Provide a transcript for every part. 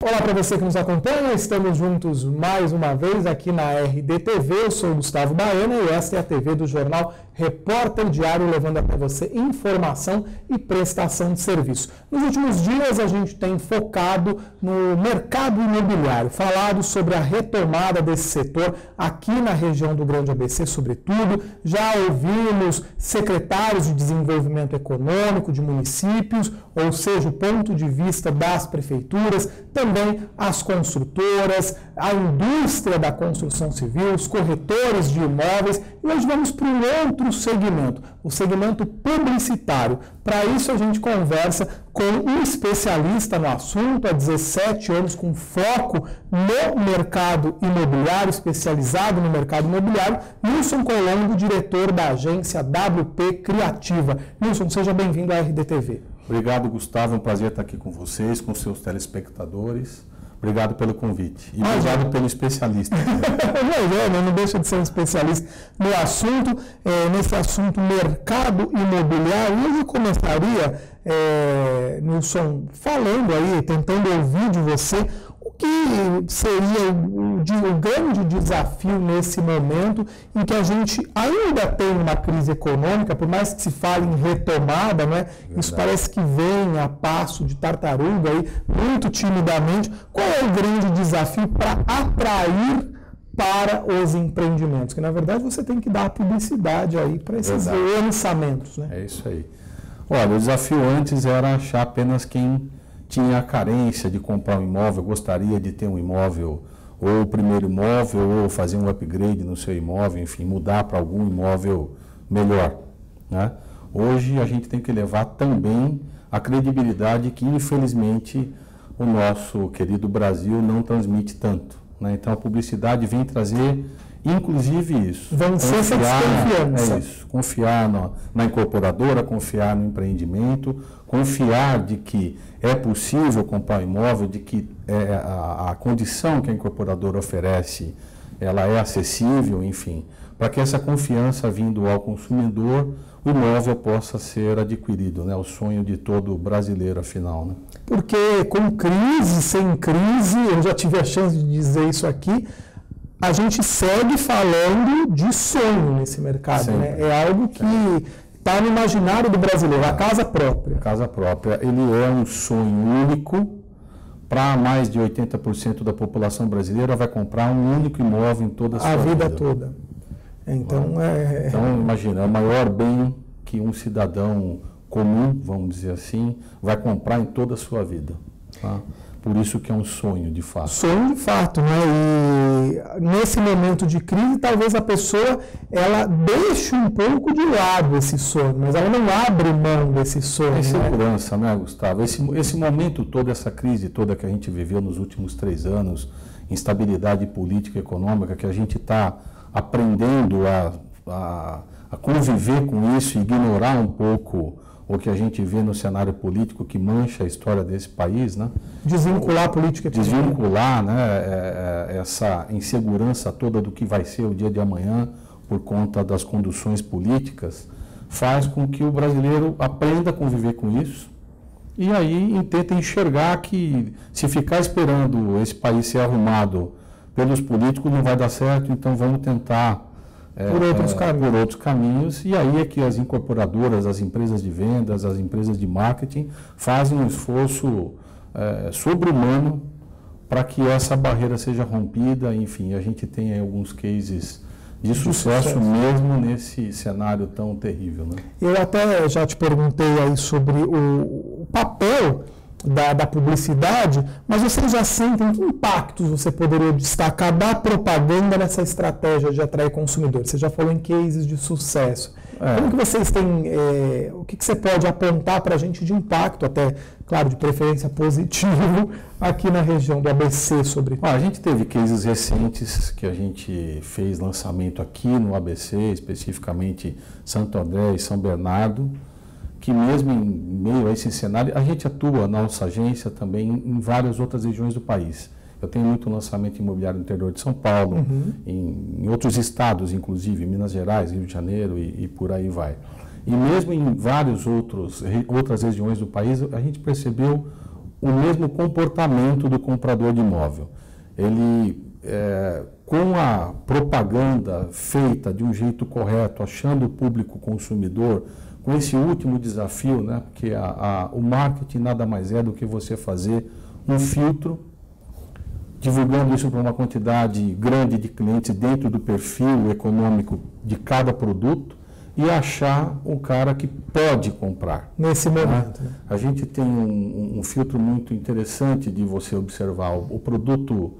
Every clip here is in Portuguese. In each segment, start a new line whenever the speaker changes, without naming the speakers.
Olá para você que nos acompanha, estamos juntos mais uma vez aqui na RDTV, eu sou o Gustavo Baena e esta é a TV do jornal Repórter Diário, levando até você informação e prestação de serviço. Nos últimos dias a gente tem focado no mercado imobiliário, falado sobre a retomada desse setor aqui na região do Grande ABC, sobretudo. Já ouvimos secretários de desenvolvimento econômico de municípios, ou seja, o ponto de vista das prefeituras, também as construtoras, a indústria da construção civil, os corretores de imóveis, e hoje vamos para um outro segmento, o segmento publicitário. Para isso a gente conversa com um especialista no assunto, há 17 anos, com foco no mercado imobiliário, especializado no mercado imobiliário, Nilson Colombo, diretor da agência WP Criativa. Nilson, seja bem-vindo à RDTV.
Obrigado, Gustavo. É um prazer estar aqui com vocês, com seus telespectadores. Obrigado pelo convite. E obrigado pelo especialista.
Não deixa de ser um especialista no assunto, nesse assunto mercado imobiliário. E eu começaria, Nilson, falando aí, tentando ouvir de você, o que seria o grande desafio nesse momento em que a gente ainda tem uma crise econômica, por mais que se fale em retomada, né? Isso parece que vem a passo de tartaruga, aí, muito timidamente. Qual é o grande desafio para atrair para os empreendimentos? Que, na verdade, você tem que dar publicidade aí para esses lançamentos, né?
É isso aí. Olha, o desafio antes era achar apenas quem tinha a carência de comprar um imóvel, gostaria de ter um imóvel, ou o primeiro imóvel, ou fazer um upgrade no seu imóvel, enfim, mudar para algum imóvel melhor, né? Hoje a gente tem que levar também a credibilidade que, infelizmente, o nosso querido Brasil não transmite tanto, né? Então a publicidade vem trazer, inclusive, isso.
Vencer essa desconfiança.
É isso. Confiar na incorporadora, confiar no empreendimento, confiar de que é possível comprar um imóvel, de que a condição que a incorporadora oferece, ela é acessível, enfim, para que essa confiança vindo ao consumidor, o imóvel possa ser adquirido, né? O sonho de todo brasileiro, afinal, né?
Porque com crise, sem crise, eu já tive a chance de dizer isso aqui, a gente segue falando de sonho nesse mercado, né? É algo que está no imaginário do brasileiro, a casa própria.
A casa própria, ele é um sonho único. Para mais de 80% da população brasileira vai comprar um único imóvel em toda a sua vida.
A vida toda. Então,
então, imagina, é o maior bem que um cidadão comum, vamos dizer assim, vai comprar em toda a sua vida, tá? Por isso que é um sonho, de fato.
Sonho de fato, né? E nesse momento de crise, talvez a pessoa, ela deixe um pouco de lado esse sonho, mas ela não abre mão desse sonho.
É segurança, né, Gustavo? Esse momento todo, essa crise toda que a gente viveu nos últimos 3 anos, instabilidade política e econômica, que a gente está aprendendo a conviver com isso e ignorar um pouco o que a gente vê no cenário político que mancha a história desse país, né?
Desvincular a política.
Desvincular, né, essa insegurança toda do que vai ser o dia de amanhã por conta das conduções políticas, faz com que o brasileiro aprenda a conviver com isso e aí tenta enxergar que se ficar esperando esse país ser arrumado pelos políticos não vai dar certo, então vamos tentar por outros caminhos, e aí é que as incorporadoras, as empresas de vendas, as empresas de marketing fazem um esforço sobre-humano para que essa barreira seja rompida. Enfim, a gente tem aí alguns cases de sucesso mesmo nesse cenário tão terrível, né?
Eu até já te perguntei aí sobre o papel da publicidade, mas vocês já sentem que impactos você poderia destacar da propaganda nessa estratégia de atrair consumidores? Você já falou em cases de sucesso. Como que vocês têm, o que você pode apontar para a gente de impacto, até, claro, de preferência positivo, aqui na região do ABC, sobretudo?
A gente teve cases recentes que a gente fez lançamento aqui no ABC, especificamente Santo André e São Bernardo, que mesmo em meio a esse cenário, a gente atua na nossa agência também em várias outras regiões do país. Eu tenho muito lançamento imobiliário no interior de São Paulo, em outros estados, inclusive, Minas Gerais, Rio de Janeiro e por aí vai. E mesmo em várias outras regiões do país, a gente percebeu o mesmo comportamento do comprador de imóvel. Ele, com a propaganda feita de um jeito correto, achando o público consumidor, com esse último desafio, né, porque o marketing nada mais é do que você fazer um filtro, divulgando isso para uma quantidade grande de clientes dentro do perfil econômico de cada produto, e achar o cara que pode comprar.
Nesse momento. Né?
A gente tem um filtro muito interessante de você observar. O produto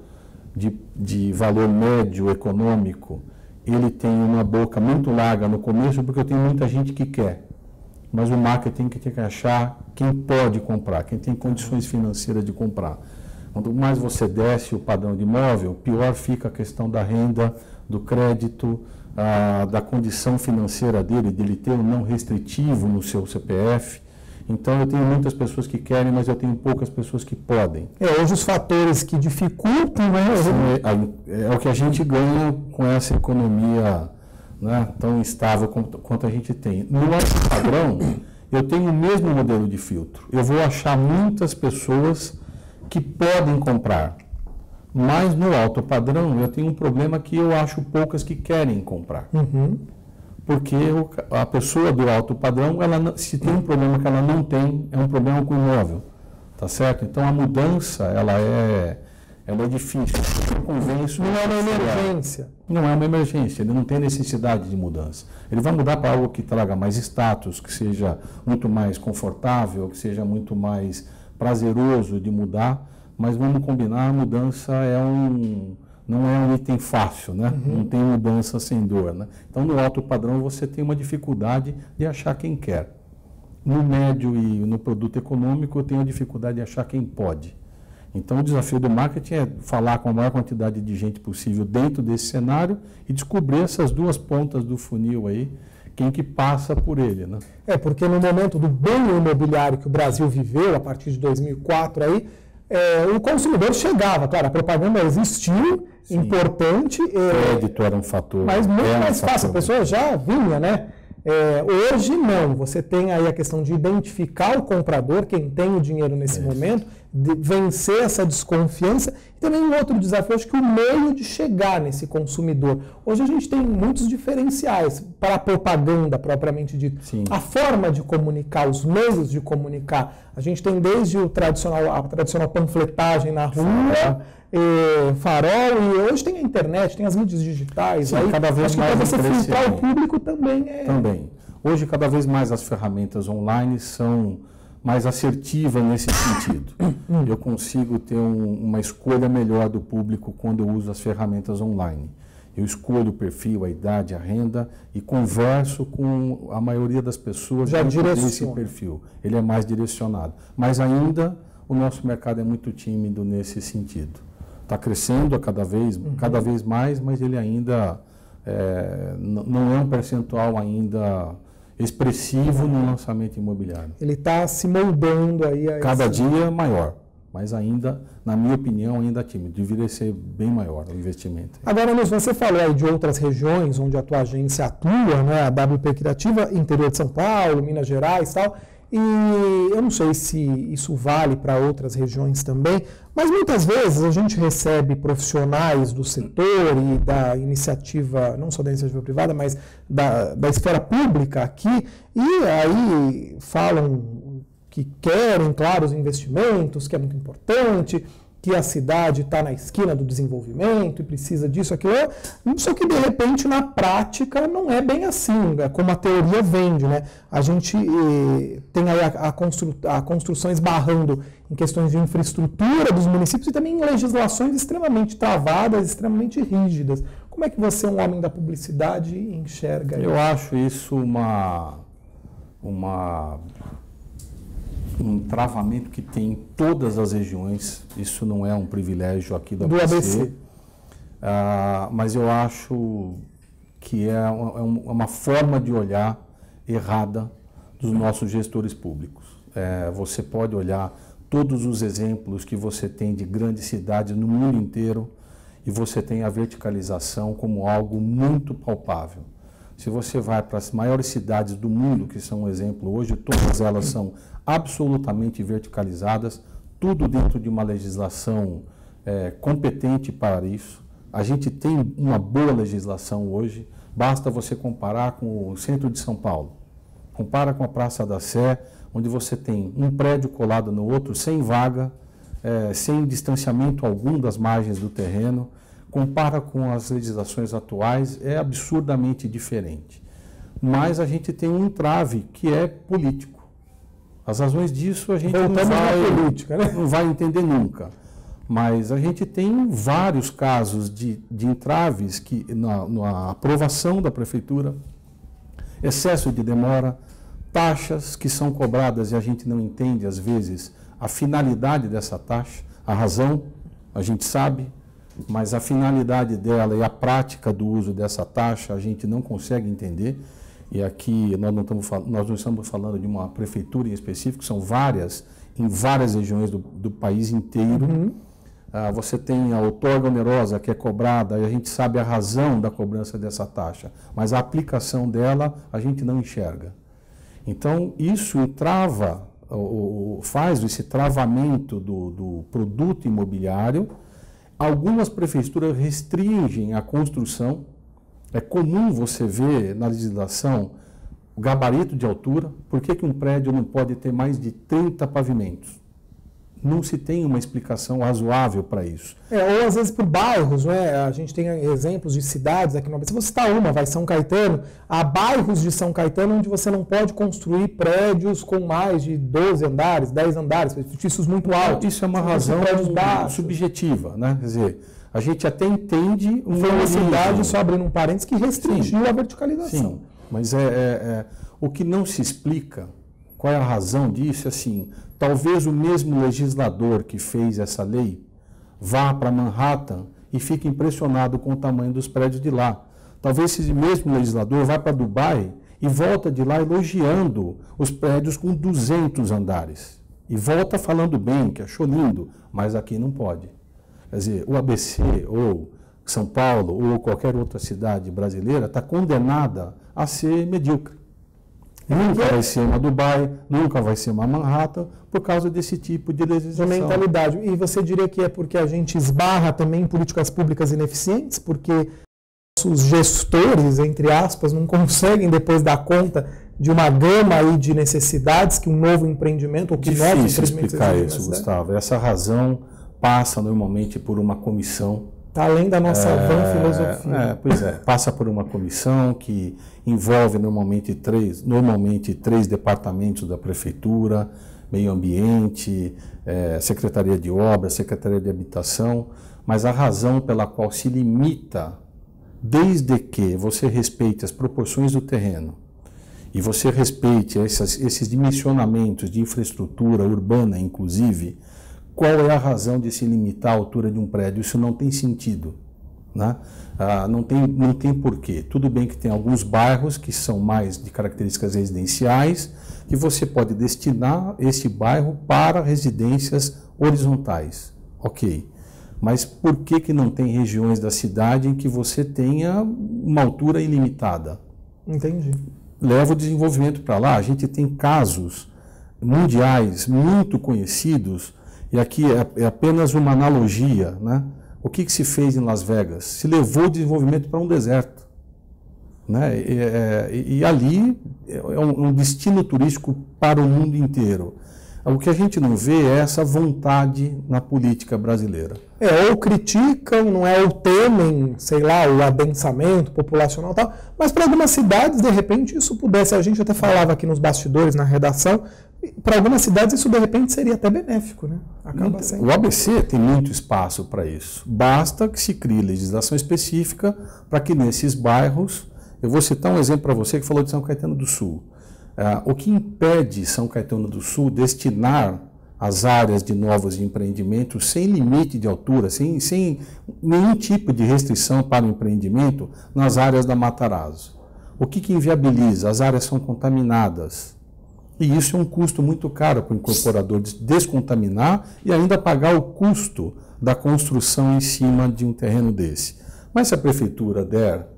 de valor médio econômico, ele tem uma boca muito larga no começo, porque eu tenho muita gente que quer. Mas o marketing tem que achar quem pode comprar, quem tem condições financeiras de comprar. Quanto mais você desce o padrão de imóvel, pior fica a questão da renda, do crédito, da condição financeira dele ter um não restritivo no seu CPF. Então, eu tenho muitas pessoas que querem, mas eu tenho poucas pessoas que podem.
Hoje os fatores que dificultam, né?
É o que a gente ganha com essa economia, né, tão instável quanto a gente tem. No alto padrão, eu tenho o mesmo modelo de filtro. Eu vou achar muitas pessoas que podem comprar. Mas no alto padrão eu tenho um problema que eu acho poucas que querem comprar.
Uhum.
Porque a pessoa do alto padrão, se tem um problema que ela não tem, é um problema com o imóvel. Tá certo? Então a mudança, ela é difícil. Eu convenço.
Não é uma emergência.
Não é uma emergência, ele não tem necessidade de mudança. Ele vai mudar para algo que traga mais status, que seja muito mais confortável, que seja muito mais prazeroso de mudar. Mas vamos combinar, a mudança não é um item fácil, né? Uhum. Não tem mudança sem dor, né? Então, no alto padrão, você tem uma dificuldade de achar quem quer. No médio e no produto econômico, eu tenho a dificuldade de achar quem pode. Então, o desafio do marketing é falar com a maior quantidade de gente possível dentro desse cenário e descobrir essas duas pontas do funil aí, quem que passa por ele, né?
Porque no momento do boom imobiliário que o Brasil viveu, a partir de 2004 aí, o consumidor chegava, claro, a propaganda existiu, sim, importante.
Crédito era um fator.
Mas muito mais fácil, a pessoa já vinha, né? Hoje não, você tem aí a questão de identificar o comprador, quem tem o dinheiro nesse momento, de vencer essa desconfiança. E também um outro desafio, acho que o meio de chegar nesse consumidor. Hoje a gente tem muitos diferenciais para a propaganda propriamente dita.
Sim.
A forma de comunicar, os meios de comunicar. A gente tem desde a tradicional panfletagem na rua, farol, e hoje tem a internet, tem as mídias digitais.
Sim,
aí,
cada vez
acho que
mais
para você filtrar o público também
Também. Hoje, cada vez mais as ferramentas online são mais assertivas nesse sentido. Eu consigo ter uma escolha melhor do público quando eu uso as ferramentas online. Eu escolho o perfil, a idade, a renda e converso com a maioria das pessoas dentro desse perfil. Ele é mais direcionado. Mas ainda o nosso mercado é muito tímido nesse sentido. Está crescendo cada vez mais, mas ele ainda não é um percentual ainda expressivo no lançamento imobiliário.
Ele está se moldando aí.
Cada dia maior, mas ainda, na minha opinião, ainda tímido. Deveria ser bem maior o investimento.
Agora, Nilson, você falou aí de outras regiões onde a tua agência atua, né? A WP Criativa, interior de São Paulo, Minas Gerais e tal. E eu não sei se isso vale para outras regiões também, mas muitas vezes a gente recebe profissionais do setor e da iniciativa, não só da iniciativa privada, mas da esfera pública aqui, e aí falam que querem, claro, os investimentos, que é muito importante, que a cidade está na esquina do desenvolvimento e precisa disso, aquilo. Só que, de repente, na prática, não é bem assim, como a teoria vende, né? A gente tem aí a construção esbarrando em questões de infraestrutura dos municípios e também em legislações extremamente travadas, extremamente rígidas. Como é que você, um homem da publicidade, enxerga isso?
Eu acho isso um travamento que tem em todas as regiões. Isso não é um privilégio aqui do ABC. Mas eu acho que é uma forma de olhar errada dos nossos gestores públicos. Você pode olhar todos os exemplos que você tem de grandes cidades no mundo inteiro e você tem a verticalização como algo muito palpável. Se você vai para as maiores cidades do mundo, que são um exemplo hoje, todas elas são absolutamente verticalizadas, tudo dentro de uma legislação competente para isso. A gente tem uma boa legislação hoje, basta você comparar com o centro de São Paulo. Compara com a Praça da Sé, onde você tem um prédio colado no outro, sem vaga, sem distanciamento algum das margens do terreno. Compara com as legislações atuais, é absurdamente diferente. Mas a gente tem um entrave que é político. As razões disso a gente não vai entender nunca. Mas a gente tem vários casos de entraves que, na aprovação da prefeitura, excesso de demora, taxas que são cobradas e a gente não entende, às vezes, a finalidade dessa taxa, a razão, a gente sabe, mas a finalidade dela e a prática do uso dessa taxa a gente não consegue entender. E aqui nós não estamos falando de uma prefeitura em específico, são várias, em várias regiões do país inteiro.
Uhum.
Você tem a outorga onerosa que é cobrada, e a gente sabe a razão da cobrança dessa taxa, mas a aplicação dela a gente não enxerga. Então, isso entrava, faz esse travamento do produto imobiliário. Algumas prefeituras restringem a construção. É comum você ver na legislação o gabarito de altura. Por que um prédio não pode ter mais de 30 pavimentos? Não se tem uma explicação razoável para isso.
Ou às vezes por bairros, né? A gente tem exemplos de cidades aqui no ABC. Se você citar uma, vai São Caetano, há bairros de São Caetano onde você não pode construir prédios com mais de 12 andares, 10 andares, edifícios muito altos.
Isso é uma razão subjetiva, né? Quer dizer, a gente até entende
uma cidade, só abrindo um parênteses, que restringiu a verticalização.
Sim, mas o que não se explica, qual é a razão disso? Assim, talvez o mesmo legislador que fez essa lei vá para Manhattan e fique impressionado com o tamanho dos prédios de lá. Talvez esse mesmo legislador vá para Dubai e volta de lá elogiando os prédios com 200 andares. E volta falando bem, que achou lindo, mas aqui não pode. Quer dizer, o ABC ou São Paulo ou qualquer outra cidade brasileira está condenada a ser medíocre. Nunca vai ser uma Dubai, nunca vai ser uma Manhattan, por causa desse tipo de legislação.
De mentalidade. E você diria que é porque a gente esbarra também em políticas públicas ineficientes? Porque os gestores, entre aspas, não conseguem depois dar conta de uma gama aí de necessidades que um novo empreendimento ou que novos empreendimentos
explicar isso, Gustavo. Essa razão passa normalmente por uma comissão.
Está além da nossa vã filosofia.
Pois é, passa por uma comissão que envolve normalmente três departamentos da prefeitura, meio ambiente, secretaria de obras, secretaria de habitação, mas a razão pela qual se limita, desde que você respeite as proporções do terreno e você respeite esses dimensionamentos de infraestrutura urbana, inclusive, qual é a razão de se limitar a altura de um prédio? Isso não tem sentido, né? Não tem porquê. Tudo bem que tem alguns bairros que são mais de características residenciais, que você pode destinar esse bairro para residências horizontais. Ok. Mas por que não tem regiões da cidade em que você tenha uma altura ilimitada?
Entendi.
Leva o desenvolvimento para lá. A gente tem casos mundiais muito conhecidos. E aqui é apenas uma analogia, né? O que se fez em Las Vegas? Se levou o desenvolvimento para um deserto, né? E ali é um destino turístico para o mundo inteiro. O que a gente não vê é essa vontade na política brasileira.
Ou criticam, não é, ou temem, sei lá, o adensamento populacional e tal, mas para algumas cidades, de repente, isso pudesse, a gente até falava aqui nos bastidores, na redação, para algumas cidades isso de repente seria até benéfico, né? Acaba sendo.
O ABC tem muito espaço para isso. Basta que se crie legislação específica para que nesses bairros, eu vou citar um exemplo para você que falou de São Caetano do Sul. O que impede São Caetano do Sul destinar as áreas de novos empreendimentos sem limite de altura, sem nenhum tipo de restrição para o empreendimento nas áreas da Matarazzo? O que inviabiliza? As áreas são contaminadas. E isso é um custo muito caro para o incorporador descontaminar e ainda pagar o custo da construção em cima de um terreno desse. Mas se a prefeitura der,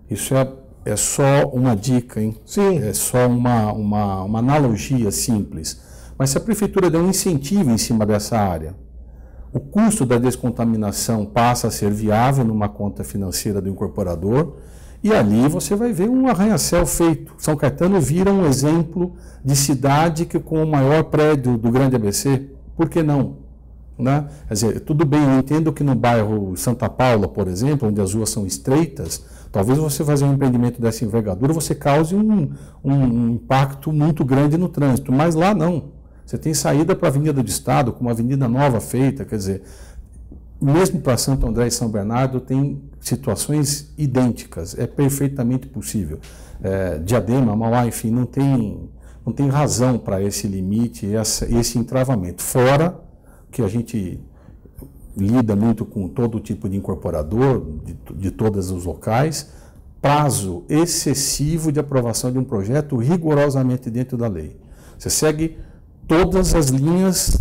isso é só uma dica, hein?
Sim.
É só uma analogia simples. Mas se a prefeitura der um incentivo em cima dessa área, o custo da descontaminação passa a ser viável numa conta financeira do incorporador, e ali você vai ver um arranha-céu feito. São Caetano vira um exemplo de cidade que com o maior prédio do Grande ABC. Por que não? Né? Quer dizer, tudo bem, eu entendo que no bairro Santa Paula, por exemplo, onde as ruas são estreitas, talvez você fazer um empreendimento dessa envergadura, você cause um impacto muito grande no trânsito, mas lá não. Você tem saída para a Avenida do Estado, com uma avenida nova feita, quer dizer, mesmo para Santo André e São Bernardo tem situações idênticas, é perfeitamente possível. Diadema, Mauá, enfim, não tem razão para esse limite, esse entravamento. Fora que a gente lida muito com todo tipo de incorporador, de todos os locais, prazo excessivo de aprovação de um projeto rigorosamente dentro da lei. Você segue todas as linhas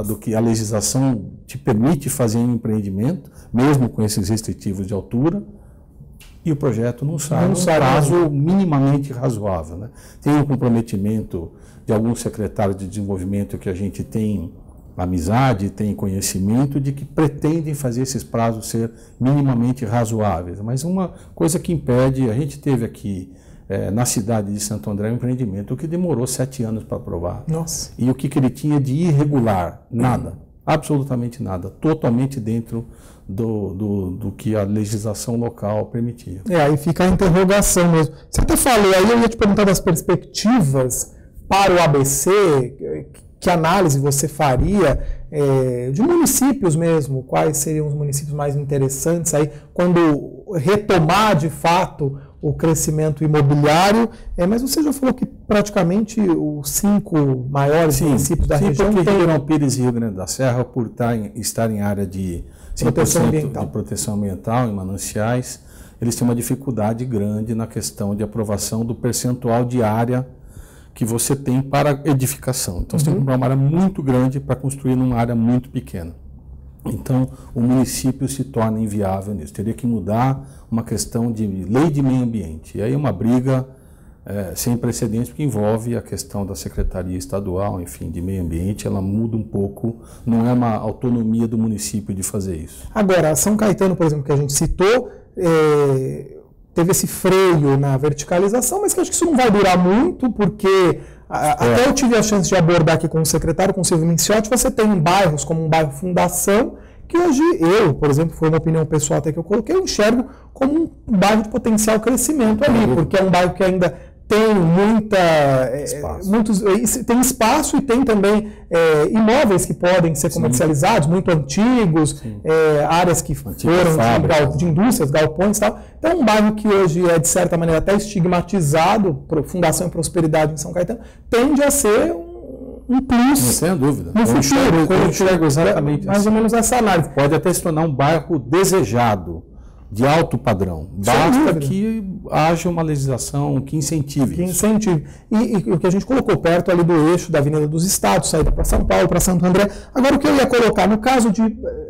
do que a legislação te permite fazer em empreendimento, mesmo com esses restritivos de altura, e o projeto não sai num prazo minimamente razoável. Né? Tem um comprometimento de alguns secretários de desenvolvimento que a gente tem amizade, tem conhecimento de que pretendem fazer esses prazos ser minimamente razoáveis. Mas uma coisa que impede, a gente teve aqui na cidade de Santo André um empreendimento que demorou 7 anos para aprovar.
Nossa.
E o que ele tinha de irregular? Nada. Absolutamente nada. Totalmente dentro do que a legislação local permitia.
Aí fica a interrogação mesmo. Você até falou, aí eu ia te perguntar das perspectivas para o ABC, que análise você faria de municípios mesmo, quais seriam os municípios mais interessantes aí, quando retomar de fato o crescimento imobiliário, mas você já falou que praticamente os 5 maiores municípios da região
porque Ribeirão Pires e Rio Grande da Serra, por estar em área de proteção ambiental em mananciais, eles têm uma dificuldade grande na questão de aprovação do percentual de área que você tem para edificação. Então você tem que comprar uma área muito grande para construir numa área muito pequena. Então, o município se torna inviável nisso. Teria que mudar uma questão de lei de meio ambiente. E aí é uma briga sem precedentes, porque envolve a questão da Secretaria Estadual, enfim, de meio ambiente. Ela muda um pouco, não é uma autonomia do município de fazer isso.
Agora, São Caetano, por exemplo, que a gente citou, teve esse freio na verticalização, mas que acho que isso não vai durar muito, porque até eu tive a chance de abordar aqui com o secretário, com o Silvio Minciotti, você tem bairros como um bairro Fundação, que hoje eu, por exemplo, foi uma opinião pessoal até que eu coloquei, eu enxergo como um bairro de potencial crescimento ali, porque é um bairro que ainda tem tem espaço e tem também imóveis que podem ser comercializados, muito antigos, áreas que foram de indústrias, galpões e tal. Então, um bairro que hoje é, de certa maneira, até estigmatizado, Fundação e Prosperidade em São Caetano, tende a ser um plus.
Sem dúvida.
No futuro,
eu enxergo exatamente
mais ou menos essa análise.
Pode até se tornar um bairro desejado, de alto padrão. Basta que haja uma legislação que incentive isso.
E o que a gente colocou perto ali do eixo da Avenida dos Estados, saída para São Paulo, para Santo André. Agora, o que eu ia colocar, no caso de,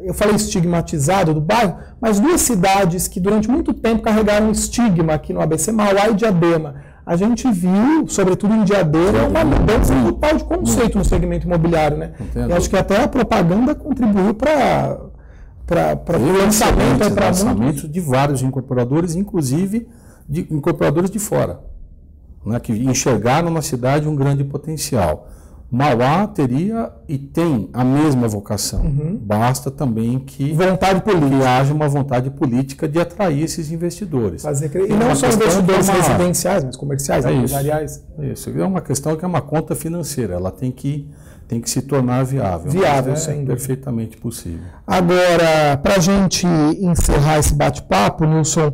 eu falei estigmatizado do bairro, mas 2 cidades que durante muito tempo carregaram um estigma aqui no ABC, Mauá e Diadema. A gente viu, sobretudo em Diadema, uma mudança total de conceito no segmento imobiliário, né? E acho que até a propaganda contribuiu para o lançamento
de vários incorporadores, inclusive de incorporadores de fora, né, que enxergaram na cidade um grande potencial. Mauá teria e tem a mesma vocação. Basta também que haja uma vontade política de atrair esses investidores.
E não só investidores residenciais, mas comerciais, empresariais.
Isso é uma questão que é uma conta financeira, ela tem que se tornar viável.
Sem dúvida.
Perfeitamente possível.
Agora, para a gente encerrar esse bate-papo, Nilson,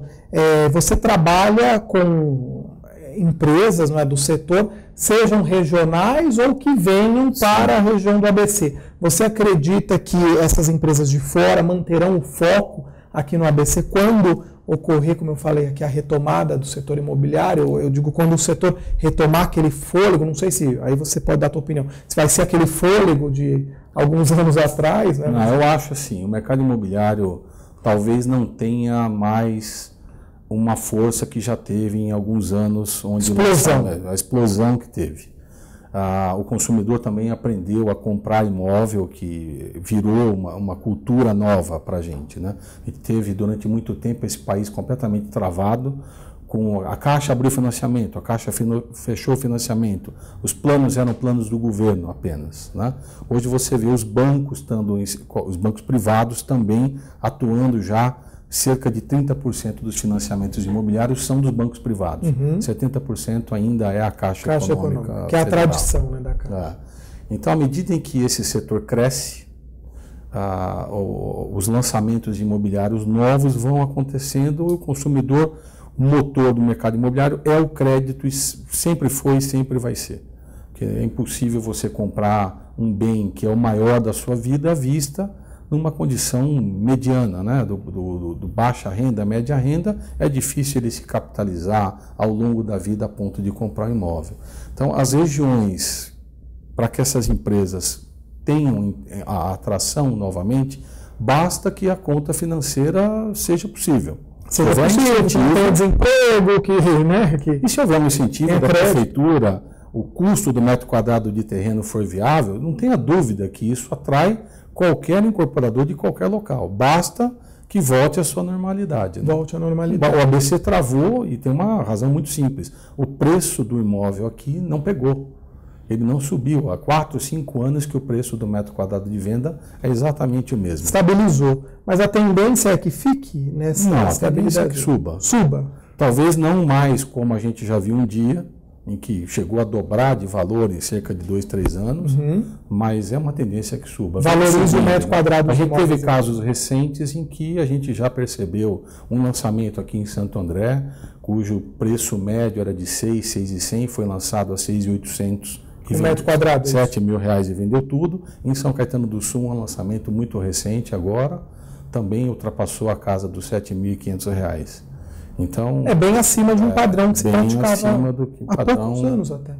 você trabalha com empresas, não é, do setor, sejam regionais ou que venham para a região do ABC. Você acredita que essas empresas de fora manterão o foco aqui no ABC quando ocorrer, como eu falei aqui, a retomada do setor imobiliário? Eu digo, quando o setor retomar aquele fôlego, não sei se, aí você pode dar a tua opinião, se vai ser aquele fôlego de alguns anos atrás, né?
Não, eu acho assim, o mercado imobiliário talvez não tenha mais uma força que já teve em alguns anos, onde a explosão que teve. O consumidor também aprendeu a comprar imóvel, que virou uma cultura nova para a gente, né? A gente teve durante muito tempo esse país completamente travado, com a Caixa abriu financiamento, a Caixa fechou o financiamento, os planos eram planos do governo apenas, né? Hoje você vê os bancos privados também atuando já. Cerca de 30% dos financiamentos imobiliários são dos bancos privados. 70% ainda é a Caixa Econômica
que é a
Federal.
tradição, né, da Caixa.
Então, à medida em que esse setor cresce, os lançamentos imobiliários novos vão acontecendo, o consumidor, o motor do mercado imobiliário é o crédito, e sempre foi e sempre vai ser. Porque é impossível você comprar um bem que é o maior da sua vida à vista, numa condição mediana, né? do baixa renda, média renda, é difícil ele se capitalizar ao longo da vida a ponto de comprar um imóvel. Então, as regiões, para que essas empresas tenham a atração novamente, basta que a conta financeira seja possível.
Se houver incentivo, desemprego, né?
E se houver um incentivo da prefeitura, o custo do metro quadrado de terreno for viável, não tenha dúvida que isso atrai qualquer incorporador de qualquer local. Basta que volte à sua normalidade. Né?
Volte à normalidade.
O ABC travou e tem uma razão muito simples. O preço do imóvel aqui não pegou. Ele não subiu. Há 4, 5 anos que o preço do metro quadrado de venda é exatamente o mesmo.
Estabilizou. Mas a tendência é que fique nessa estabilidade?
A tendência é que suba. Talvez não mais como a gente já viu um dia, em que chegou a dobrar de valor em cerca de 2, 3 anos, mas é uma tendência que suba.
Valoriza o metro quadrado.
A gente teve casos recentes em que a gente já percebeu um lançamento aqui em Santo André, cujo preço médio era de 6.100, foi lançado a 6.800.
Um metro quadrado.
R$7 mil e vendeu tudo. Em São Caetano do Sul, um lançamento muito recente agora, também ultrapassou a casa dos R$7.500. Então,
é bem acima de um padrão que se praticava
acima do que
há poucos anos até.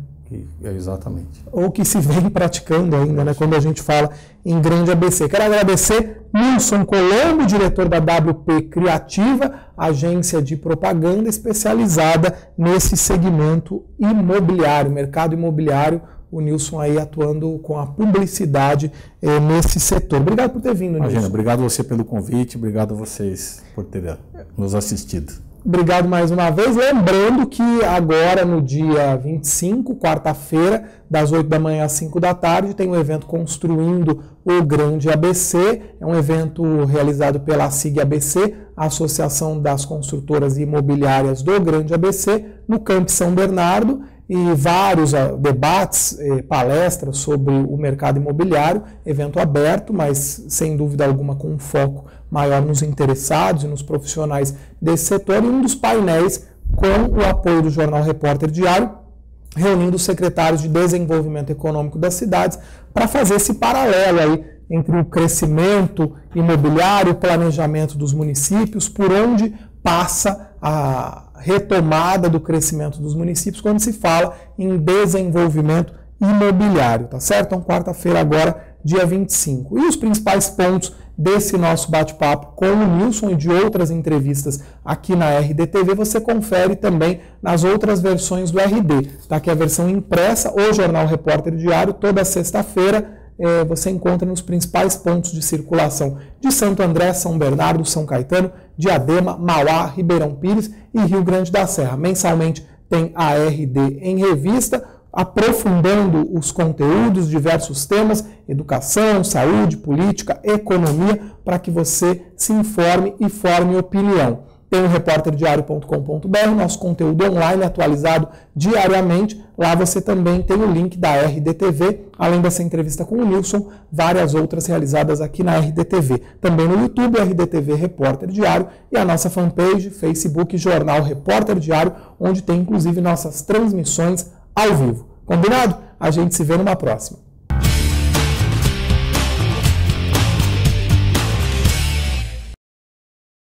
Exatamente.
Ou que se vem praticando ainda, né, quando a gente fala em grande ABC. Quero agradecer Nilson Colombo, diretor da WP Criativa, agência de propaganda especializada nesse segmento imobiliário, mercado imobiliário. O Nilson aí atuando com a publicidade nesse setor. Obrigado por ter vindo, Nilson.
Obrigado a você pelo convite, obrigado a vocês por terem nos assistido.
Obrigado mais uma vez. Lembrando que agora, no dia 25, quarta-feira, das 8 da manhã às 5 da tarde, tem um evento Construindo o Grande ABC. É um evento realizado pela SIG ABC, a Associação das Construtoras Imobiliárias do Grande ABC, no Campo São Bernardo. E vários debates, palestras sobre o mercado imobiliário, evento aberto, mas sem dúvida alguma com um foco maior nos interessados e nos profissionais desse setor, e um dos painéis com o apoio do Jornal Repórter Diário, reunindo os secretários de Desenvolvimento Econômico das cidades para fazer esse paralelo aí entre o crescimento imobiliário, o planejamento dos municípios, por onde passa a retomada do crescimento dos municípios quando se fala em desenvolvimento imobiliário, tá certo? Então, quarta-feira agora, dia 25. E os principais pontos desse nosso bate-papo com o Nilson e de outras entrevistas aqui na RDTV, você confere também nas outras versões do RD, tá? Que é a versão impressa, o Jornal Repórter Diário, toda sexta-feira, você encontra nos principais pontos de circulação de Santo André, São Bernardo, São Caetano, Diadema, Mauá, Ribeirão Pires e Rio Grande da Serra. Mensalmente tem a RD em revista, aprofundando os conteúdos, diversos temas, educação, saúde, política, economia, para que você se informe e forme opinião. Tem o repórterdiario.com.br, nosso conteúdo online atualizado diariamente. Lá você também tem o link da RDTV, além dessa entrevista com o Nilson, várias outras realizadas aqui na RDTV. Também no YouTube, RDTV Repórter Diário, e a nossa fanpage, Facebook Jornal Repórter Diário, onde tem inclusive nossas transmissões ao vivo. Combinado? A gente se vê numa próxima.